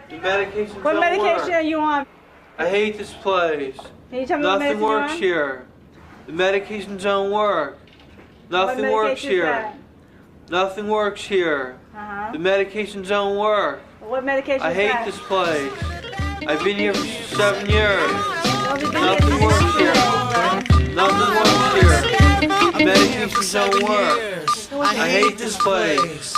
The medications What don't medication work. are you on? I hate this place. Can you tell me what Nothing medicine you're works on? here. The medications don't work. Nothing What works medication is here. that? Nothing works here. Uh-huh. The medications don't work. What medication I is hate that? this place. I've been here for 7 years. Nothing works here. Nothing works here. The medications don't work. I hate this place.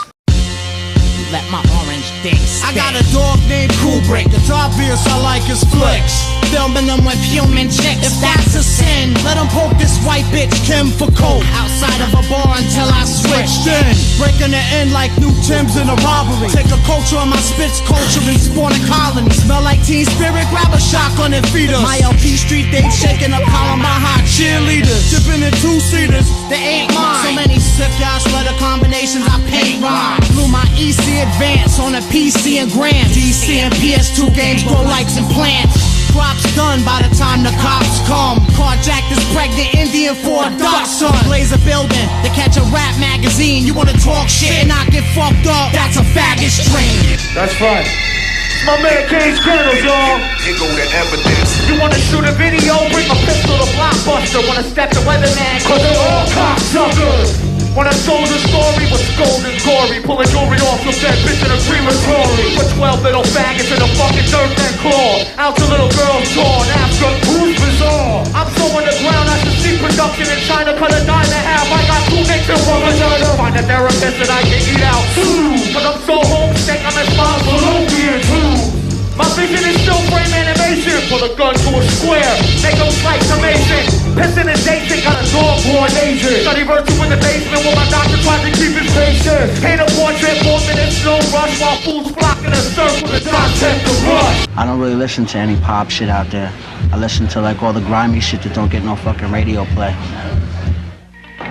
Let my orange dick spit. I got a dog named Kubrick. It's obvious I like his flicks. Filming them with human chicks. If that's a sin, let him poke this white bitch Kim for coke. Outside of a bar until I switched in, breaking the end like new Timbs in a robbery. Take a culture on my spits culture and spawn a colony. Smell like Teen Spirit, grab a shotgun and feed us. My LP street date shaking up Columbine hot cheerleaders. Dipping in two-seaters, they ain't mine. So many sick ass letter combinations, I paid rhyme. Blew my EC advance on a PC and Grand. DC and PS2 games grow likes and plants. Crops done by the time the cops come. Carjack this pregnant Indian for a dark son. Blaze a building to catch a rap magazine. You wanna talk shit and not get fucked up? That's a faggot stream. That's right. It's my man Kennylz, y'all. Here go the evidence. You wanna shoot a video? Bring a pistol to Blockbuster. Wanna step the weatherman? Cause they're all cocksuckers. When I told the story was gold and gory, pulling jewelry off of that bitch in a crematory. Put 12 little faggots in a fucking dirt and claw. Out to little girls torn after who's bizarre. I'm so on the ground I should see production in China. Cut a dime in half. I got 2 nicks in one vagina. Find a therapist that I can eat out too. Cause I'm so homesick I'm responsible for opium too. My vision is still frame animation. Put a gun to a square, make them slice amazing. Pissing and dating, got a dog born Asian. Study virtue in the basement while my doctor tried to keep his patience. Paint a portrait, 4 minutes, no rush, while fools flock in a circle to dissect the rush. I don't really listen to any pop shit out there. I listen to like all the grimy shit that don't get no fucking radio play.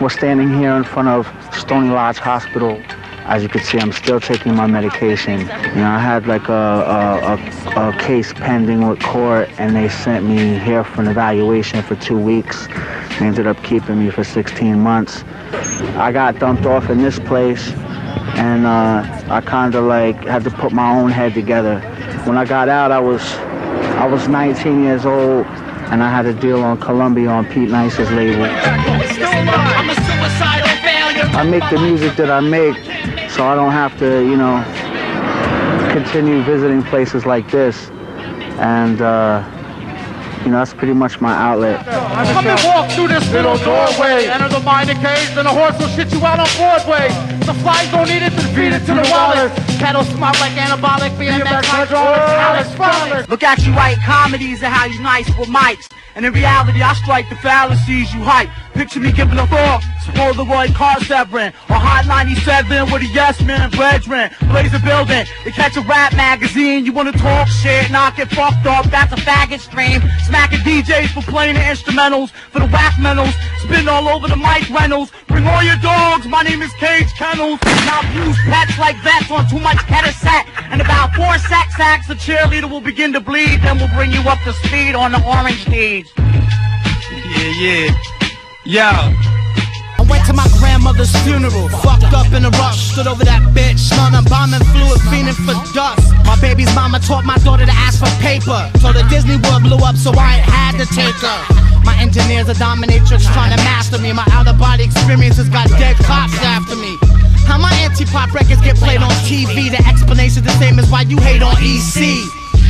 We're standing here in front of Stony Lodge Hospital. As you can see, I'm still taking my medication. You know, I had like a case pending with court, and they sent me here for an evaluation for 2 weeks. They ended up keeping me for 16 months. I got dumped off in this place, and I kind of like had to put my own head together. When I got out, I was 19 years old, and I had a deal on Columbia on Pete Nice's label. I make the music that I make, so I don't have to, you know, continue visiting places like this. And, you know, that's pretty much my outlet. Come and walk through this little doorway. Enter the minor cage, then the horse will shit you out on Broadway. The flies don't eat it, then feed it to the wallet. Cattle smell like anabolic, BMX hydraulics. Look at you write comedies and how you nice with mics. And in reality, I strike the fallacies you hype. Picture me giving a thought, Polaroid car severing, or Hot 97 with a yes man brethren. Blaze a building, they catch a rap magazine. You wanna talk shit, not get fucked up, that's a faggot stream. Smacking DJs for playing the instrumentals, for the whack mentals, spin all over the mic rentals. Bring all your dogs, my name is Kennylz. Now use pets like vets on too much set. And about 4 sacks, the cheerleader will begin to bleed. Then we'll bring you up to speed on the orange deeds. Yeah. Yo. I went to my grandmother's funeral, fucked up in a rush. Stood over that bitch, smelling bombing fluid, fiending for dust. My baby's mama taught my daughter to ask for paper, so the Disney World blew up, so I had to take her. My engineers are dominatrix trying to master me. My out-of-body experiences got dead cops after me. How my anti-pop records get played on TV, the explanation's the same as why you hate on EC.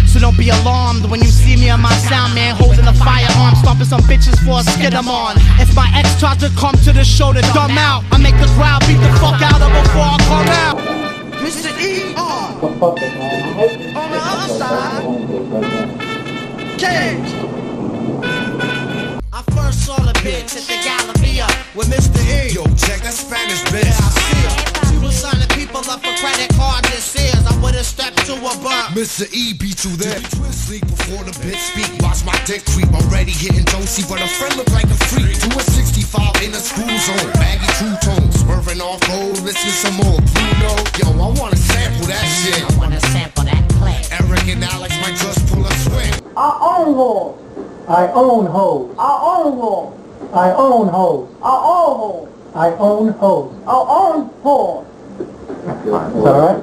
So don't be alarmed when you see me on my sound man holding a firearm, stomping some bitches for a skid I'm on. If my ex tries to come to the show to dumb out, I make the crowd beat the fuck out of before I come out. Mr. E on the other side. Cage. I first saw the bitch at the Galleria with Mr. E. Yo, check that Spanish bitch. Yeah, I see her. She was signing people up for credit card this years. I would've stepped to a bump. Mr. E beat you there. Sleep before the bitch speak. Watch my dick creep. Already hitting Josie, but a friend look like a freak. 2 and 65 in a school zone. Baggy true tones. Swerving off gold. Listen some more. Pluto. Yo, I wanna sample that shit. I wanna sample that clay. Eric and Alex might just pull a swing. I own hoes. I own hoes. I own hoes. I own hoes. I own hoes. I own hoes. I own hoes. Is that all right?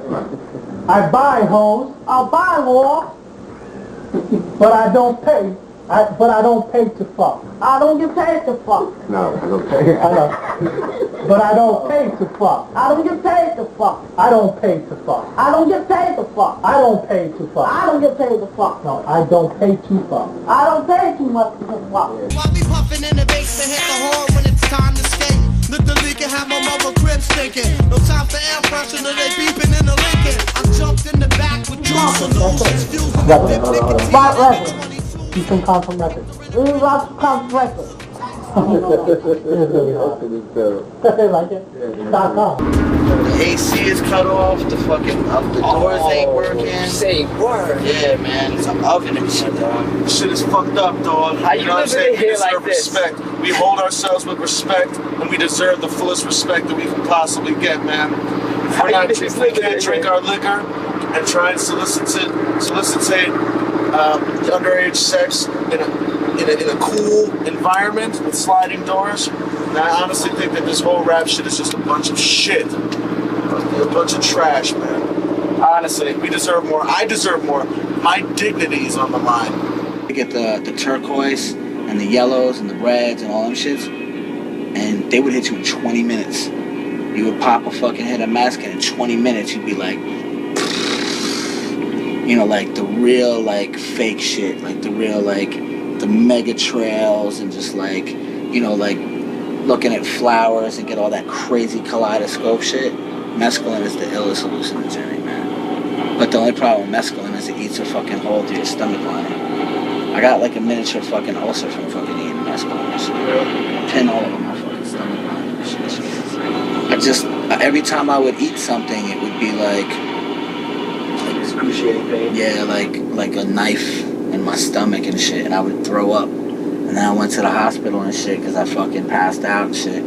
I buy hoes. I buy war. But I don't pay. But I don't pay to fuck. I don't get paid to fuck. No, I don't pay. I know. But I don't pay to fuck. I don't get paid to fuck. I don't pay to fuck. I don't get paid to fuck. I don't pay to fuck. I don't get paid to fuck. No, I don't pay to fuck. I don't pay too much to fuck. While we puffin' in the basement, hit the hole when it's time to skate. Look the leak and have my mother crib stinking. No time for air freshener, they beeping in the Lincoln. I jumped in the back with juice solutions. White record. You can come from records. We love to come record. Like it? .com. The AC is cut off, the fucking the doors ain't working. Say word. Yeah, man, it's an oven and shit, dog. Shit is fucked up, dog. How you know what I'm saying? living in here We deserve like this? respect. We hold ourselves with respect, and we deserve the fullest respect that we can possibly get, man. If we're not, if we can't drink our liquor and try and solicitate underage sex in a cool environment with sliding doors. And I honestly think that this whole rap shit is just a bunch of shit. A bunch of trash, man. Honestly, we deserve more. I deserve more. My dignity is on the line. You get the turquoise and the yellows and the reds and all them shits, and they would hit you in 20 minutes. You would pop a fucking head of mask, and in 20 minutes you'd be like, you know, like the real like fake shit, like the real like the mega trails and just like, you know, like looking at flowers and get all that crazy kaleidoscope shit. Mescaline is the illest hallucinogenic, man. But the only problem with mescaline is it eats a fucking hole through your stomach lining. I got like a miniature fucking ulcer from fucking eating mescaline and shit. Pinhole in my fucking stomach lining and shit. I just, every time I would eat something, it would be like excruciating pain. Yeah, like a knife in my stomach and shit, and I would throw up. And then I went to the hospital and shit because I fucking passed out and shit.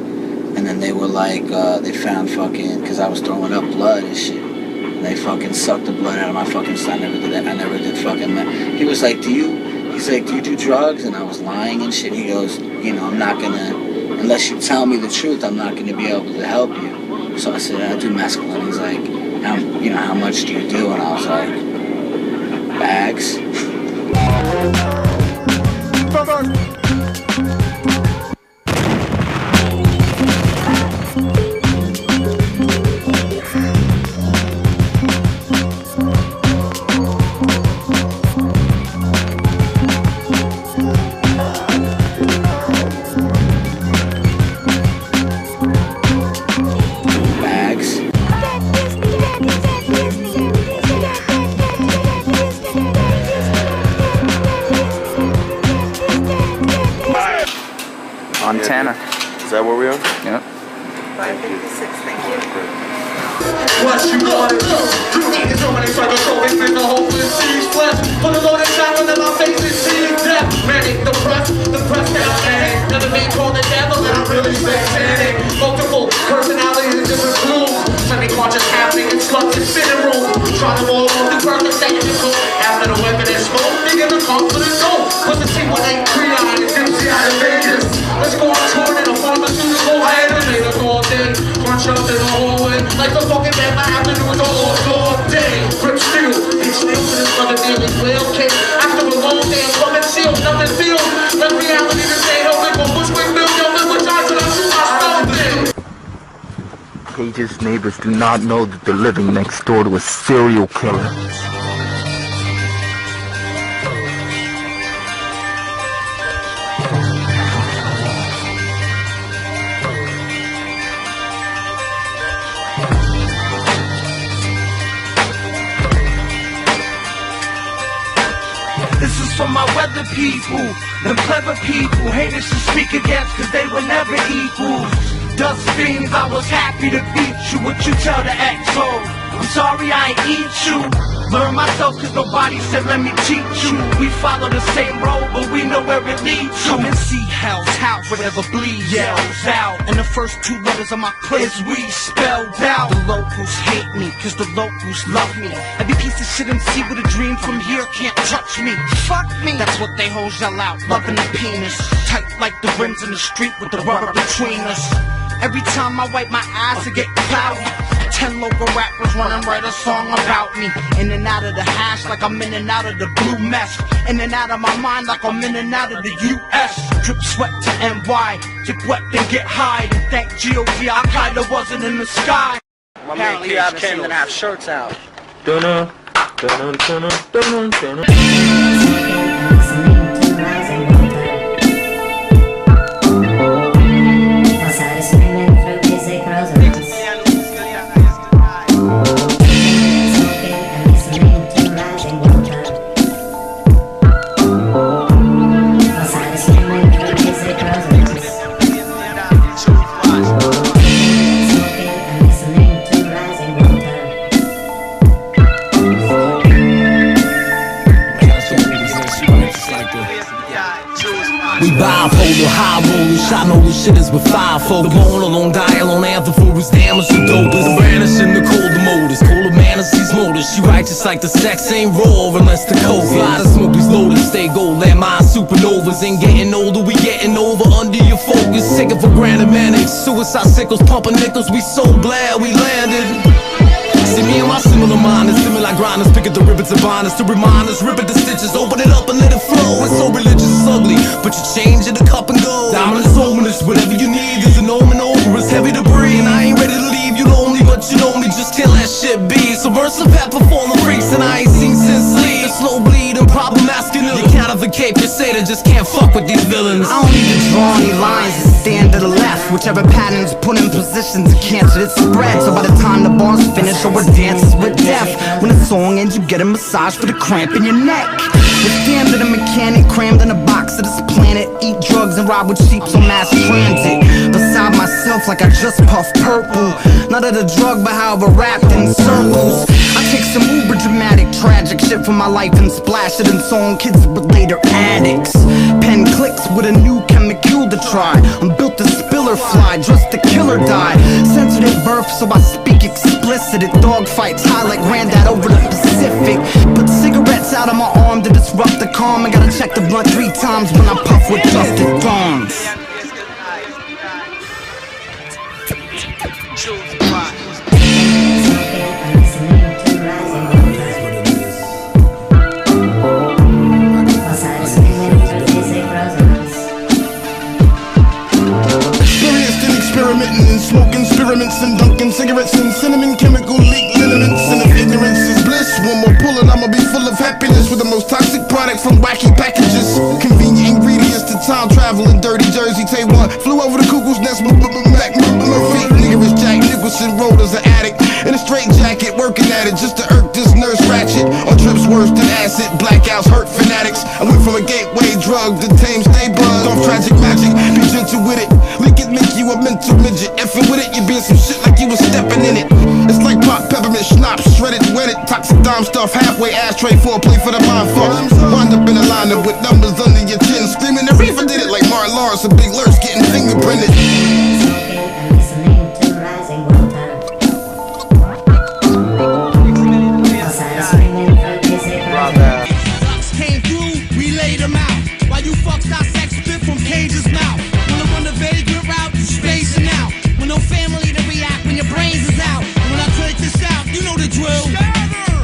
And then they were like, they found fucking, because I was throwing up blood and shit. And they fucking sucked the blood out of my fucking stomach. I never did that. I never did fucking. He was like, do you do drugs? And I was lying and shit. He goes, you know, I'm not gonna, unless you tell me the truth, I'm not gonna be able to help you. So I said, I do mescaline. He's like, how much do you do? And I was like, bags. Montana. Is that where we are? Yeah. 556, thank you. What you wanna do? You need to so many circles, so it's been the hopeless seas flesh. Put a load of shotgun in my face and see death. Manic, the press down manic. Never been called the devil and I'm really satanic. Multiple personalities in different rooms. Semi-conscious happening in slugs and spinning rooms. Trying to roll on the perfect second and cool. After the weapon is smoke, nigga the confidence go. Cause the team with ain't creon is Dipsy out of Vegas. Let's go on tour in a pharmaceutical animator all day. Crunch up in the hallway like the fucking man my afternoons all day. Rip steel, ain't steel for this mother daily whale cake. After a long day of plumbing seals, nothing feels like reality today. Don't make a bushwick build, don't make a shot till I shoot my stuff in. Page's neighbors do not know that they're living next door to a serial killer. This is for my weather people, them clever people, haters to speak against cause they were never equals. Dust fiends, I was happy to beat you, what you tell the XO. I'm sorry I ain't eat you. Learn myself cause nobody said let me teach you. We follow the same road but we know where it leads to. Come and see hell's house, whatever bleeds yells out. And the first two letters of my clip is we spelled out. The locals hate me cause the locals love me. Every piece of shit MC with a dream from here can't touch me. Fuck me, that's what they hoes yell out, loving the penis. Tight like the rims in the street with the rubber between us. Every time I wipe my eyes I get cloudy. 10 local rappers wanna write a song about me. In and out of the hash like I'm in and out of the blue mesh. In and out of my mind like I'm in and out of the US. Drip sweat to NY, get wet then get high. And thank G.O.D. Al-Qaeda wasn't in the sky. Apparently you haven't seen them have shirts out. Dunno, dunno, dunno, dunno, dunno. Bipolar, high rollers, shot know the shit is with 5 focus. The bone along dial on anthem for his damage to dopers. The vanish in the colder motors, colder manners, motors. She righteous like the sex ain't raw unless the coke. Fly to smoke these loaded, stay gold, land mine supernovas. Ain't getting older, we getting over under your focus. Taking for granted manics, suicide sickles, pumping nickels. We so glad we landed. See me and my similar minders, similar grinders, pick at the rivets of binders to remind us, rip at the stitches, open it up and let it flow. It's so religious, it's ugly, but you change it a cup and go. Diamond is ominous, whatever you need is an omen over. It's heavy to breathe, and I ain't ready to leave you lonely, but you know me, just can't let shit be. Subversive pepper for the freaks, and I ain't seen since Lee. Slow bleed and problem masculine. You can't advocate crusader, just can't fuck with these villains. I don't need to draw any lines and stand to the left. Whichever pattern's put in position to cancel it spread. So by the time the bar's finished, over dances with death. When the song ends, you get a massage for the cramp in your neck. With damn to the mechanic, crammed in a box of this planet. Eat drugs and ride with sheeps on mass transit. Beside myself like I just puffed purple. Not of the drug, but however wrapped in circles. I take some uber dramatic, tragic shit from my life and splash it in song kids but later addicts. Pen clicks with a new chemical to try. I'm built to spiller fly, just the killer die. Sensitive birth, so I speak explicit. At dog fights high like granddad over the Pacific. Put cigarettes out of my arm to disrupt the calm. I gotta check the blunt 3 times when I puff with dusted thongs. Experimenting and smoking experiments and dunking cigarettes and cinnamon chemical leak lineaments. And if ignorance is bliss, one more pull and I'ma be full of happiness with the most toxic product from wacky packages. Convenient ingredients to time travel in dirty Jersey. Taiwan flew over the cuckoo's nest. Mac Murphy, nigga was Jack Nicholson, rolled as an addict in a straight jacket, working at it just to irk this nurse ratchet. On trips worse than acid, blackouts hurt fanatics. I went from a gateway drug to tame stay buzzed off tragic magic. Be gentle with it, lick it, make you a mental midget. Effing with it, you be in some shit like you was stepping in it. It's like pop, peppermint, schnapps, shredded, wetted, toxic dime stuff, halfway ashtray for a play for the mind fuck. Wind up in a lineup with numbers under your chin, screaming the reefer did it like Martin Lawrence and Big Lurch getting fingerprinted. Came through, we laid them out. While you fucks got sex spit from Cage's mouth. Wanna run the vagrant route, you spacing out. With no family to react when your brains is out. When I take this out, you know the drill.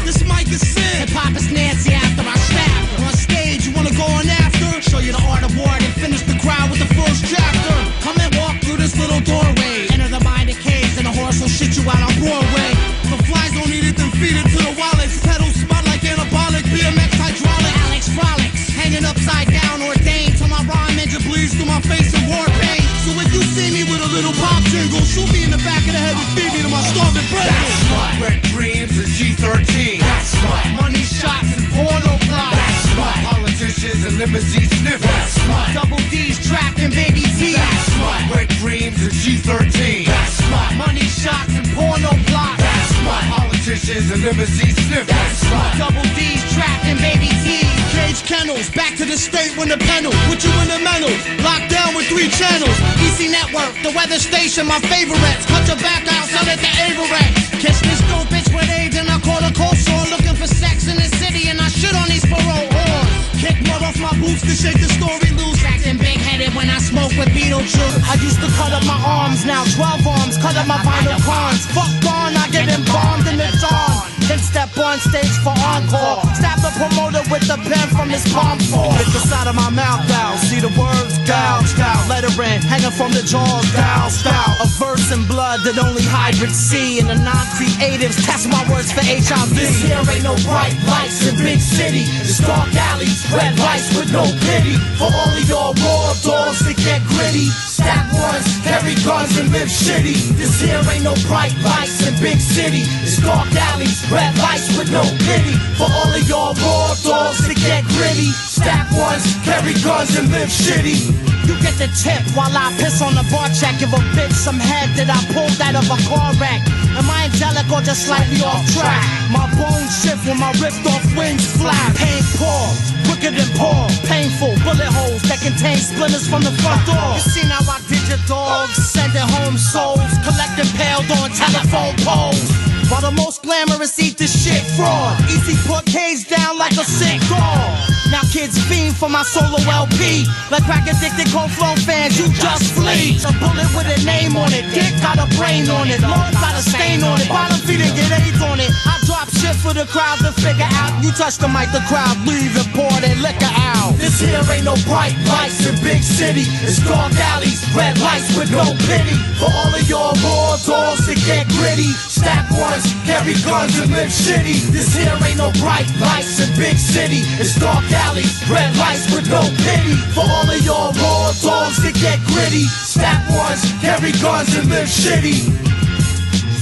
This mic is sin. Hip hop is Nancy after I stab. On stage, you wanna go on after? Show you the art of war and finish the crowd with the first chapter. Come and walk through this little doorway. Enter the mind of caves and the horse will shit you out on Broadway. The flies don't eat it, then feed it to the wallets. Pedals spot like anabolic, BMX hydraulic. Alex Frolics, hanging upside down, ordained till my rhyme engine bleeds through my face in war pain. So if you see me with a little pop jingle, shoot me in the back of the head and feed me to my starving brain. That's right. Red dreams and G13. That's right. Money shots and porno plots. That's right. Politicians and limousine sniffers. That's right. Double D's trapped in baby T. That's right. Red dreams and G13. That's right. Money shots and porno plots. That's right. Politicians and limousine sniffers. That's right. Double D's trapped in baby T. Cage Kennylz, back to the state when the panel. Put you in the mental, locked down with 3 channels. EC Network, the weather station, my favorites. Cut your back out, sell it to Averex. Kiss this dope bitch with AIDS and I call her cold sore. Looking for sex in the city and I shit on these parole whores. Kick mud off my boots to shake the story loose. Acting big-headed when I smoke with Beetlejuice. I used to cut up my arms, now 12 arms, cut up my vital cons. Fuck on, I get embalmed in the dawn. Then step on stage for encore. Stab the promoter with the pen from his palm fall. Hit the side of my mouth out, see the words gouged out. Lettering hanging from the jaws, gouged out. A verse in blood that only hybrids see. And the non-creatives test my words for HIV. This here ain't no bright lights in big city. It's dark alleys, red lights with no pity. For all of y'all raw dogs that get gritty. Stack ones, carry guns and live shitty. This here ain't no bright lights in big city. It's dark alleys, red lights with no pity. For all of y'all raw dogs that get gritty. Stack ones, carry guns and live shitty. You get the tip while I piss on the bar check. Give a bitch some head that I pulled out of a car wreck. Am I angelic or just slightly off track? My bones shift when my ripped off wings flap. Pain pour, quicker than pour. Painful bullet holes that contain splinters from the front door. You see now I did your dogs, sending home souls, collecting paled on telephone poles. While the most glamorous eat the shit fraud. Easy put K's down like a sick dog. Now kids fiend for my solo LP. Like crack addicted cold flow fans, you just flee. A bullet with a name on it, dick got a brain on it, lung got a stain on it, bottom feet and get AIDS on it. I drop shit for the crowd to figure out. You touch the mic, the crowd leave and pour that liquor out. This here ain't no bright lights in big city. It's dark alleys, red lights with no pity. For all of y'all raw dogs that get gritty. Stack ones, carry guns and live shitty. This here ain't no bright lights in big city. It's dark alleys, red lights with no pity. For all of y'all raw dogs that get gritty. Stack ones, carry guns and live shitty.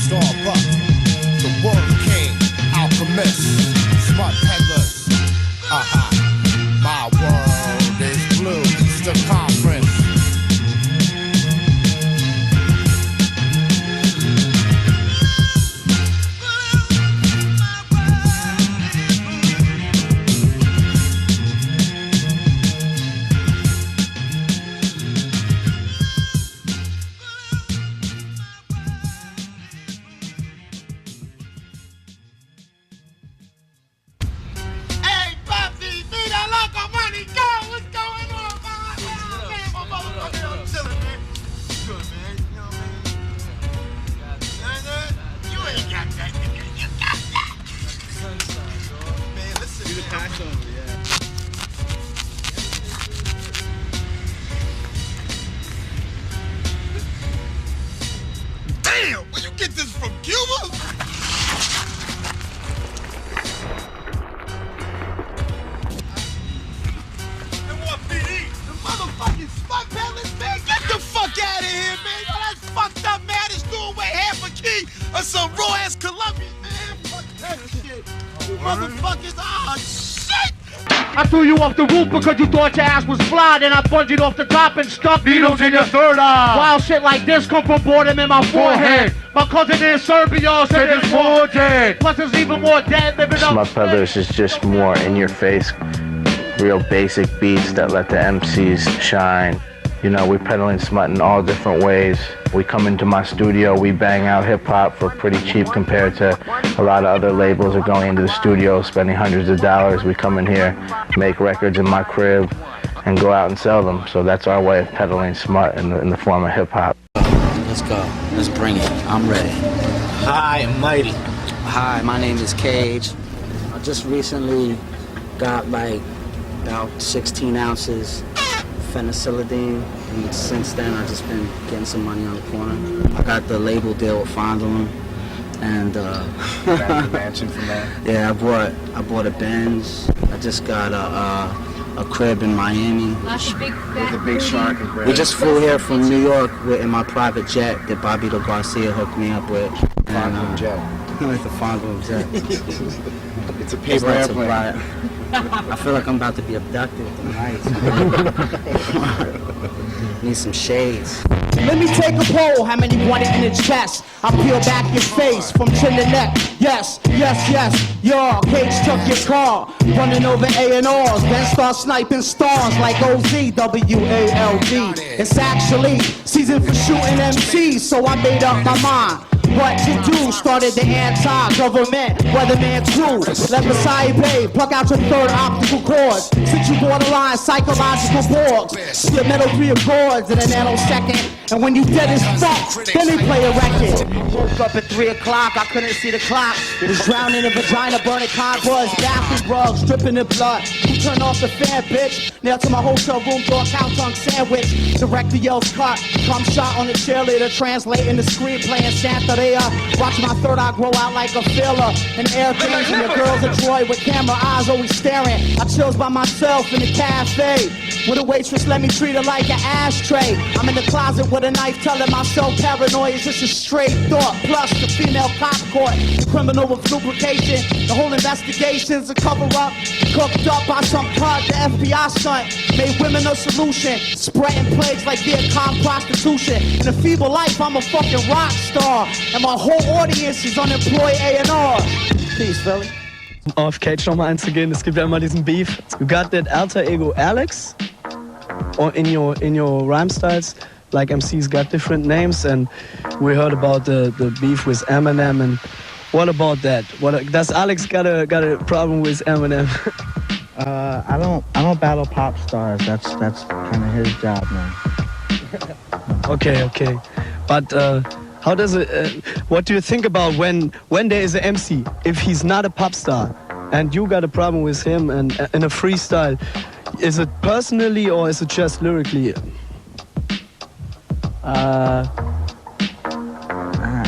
Starbuck, the word king, alchemist, smart peddlers. My world is blue, Easter Conference. Damn, where you get this from, Cuba? And what PD? The motherfucking smart peddlers, man. Get the fuck out of here, man. Yo, that's fucked up, man. It's doing away half a key of some raw ass Colombian, man. Fuck that shit. You motherfuckers, oh shit. I threw you off the roof because you thought your ass was fly. Then I bungeed off the top and stuck needles in your third eye. Wild shit like this come from boredom in my forehead. My cousin in Serbia said it's more dead. Plus there's even more dead living up. Smut Peddlers is just more in your face, real basic beats that let the MCs shine. You know, we peddling smut in all different ways. We come into my studio, we bang out hip-hop for pretty cheap compared to a lot of other labels are going into the studio, spending hundreds of dollars. We come in here, make records in my crib, and go out and sell them. So that's our way of peddling smut in the form of hip-hop. Let's go. Let's bring it. I'm ready. Hi, I'm Mighty. Hi, my name is Cage. I just recently got like about 16 ounces phenycillidine, and since then I've just been getting some money on the corner. I got the label deal with Fondlin, and Got the mansion from that. yeah, I bought a Benz. I just got a crib in Miami. With a big shark and bread. We just flew here from New York in my private jet that Bobito Garcia hooked me up with. Fondlin jet. With the Fondlin jet. It's a paper airplane. I feel like I'm about to be abducted tonight. Need some shades. Let me take a poll, how many want it in the chest? I peel back your face from chin to neck. Yes, yes, yes, yo, Cage took your car, running over A&Rs, then start sniping stars like OZWALD. It's actually season for shooting MCs, so I made up my mind. what to do. Started the anti-government weatherman crew. Let Messiah Bay pluck out your third optical cord. Since you borderline psychological borgs. Split metal 3 chords in a nanosecond. And when you dead as fuck, then they play a record. Woke up at 3 o'clock, I couldn't see the clock. Was drowning in vagina, burning cobwebs, bathroom rugs, dripping in blood. Who turned off the fan, bitch? Nailed to my hotel room door, cow tongue sandwich. Director yells cut, come shot on the cheerleader, translating the screenplay in Santeria. Watch my third eye grow out like a filler. And air things and your girl's a droid with camera eyes always staring. I chills by myself in the cafe. With a waitress, let me treat her like an ashtray. I'm in the closet with a knife telling myself paranoia is just a straight thought. Plus the female cop court, the criminal with lubrication. The whole investigation's a cover-up, cooked up by some card, the FBI stunt. Made women a solution, spreading plagues like Vietcong prostitution. In a feeble life, I'm a fucking rock star. And my whole audience is unemployed A&R. Peace, Philly. Auf Cage nochmal einzugehen, es gibt ja immer diesen Beef. You got that alter ego Alex, or in your rhyme styles, like MCs got different names, and we heard about the beef with Eminem. And what about that? Does Alex got a problem with Eminem? I don't battle pop stars. That's kind of his job, man. Okay. But how does it? What do you think about when there is an MC, if he's not a pop star, and you got a problem with him and in a freestyle? Is it personally or is it just lyrically?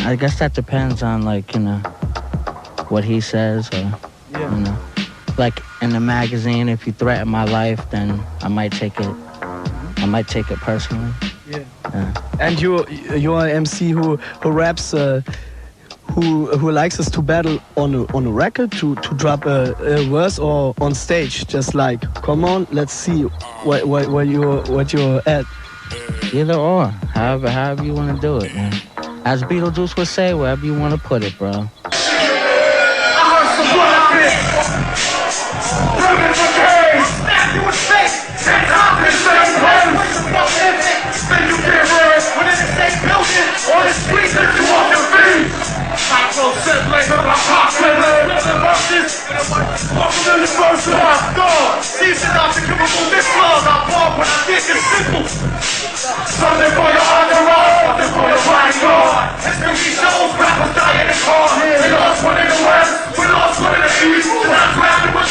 I guess that depends on, like, you know, what he says, or you know, like in the magazine, if you threaten my life, then I might take it personally. Yeah. And you're an MC who raps, who likes us to battle on a record, to drop a verse, or on stage, just like, come on, let's see what you're at. Either or, however you want to do it, man. As Beetlejuice would say, wherever you want to put it, bro. I heard some bullshit. Living for days. Snap you a steak. 10 times in the same place. Then you get red within the same building. On the streets that you off your feet. Micro set later, my pop later. Living verses. Welcome to the first life. God. Season out to give up on this love. I walk when I think it's simple. Something for your underarm, something for your right guard. It's gonna be shows, rappers dying in the car. We lost one in the west, we lost one in the east. And I'm rapping with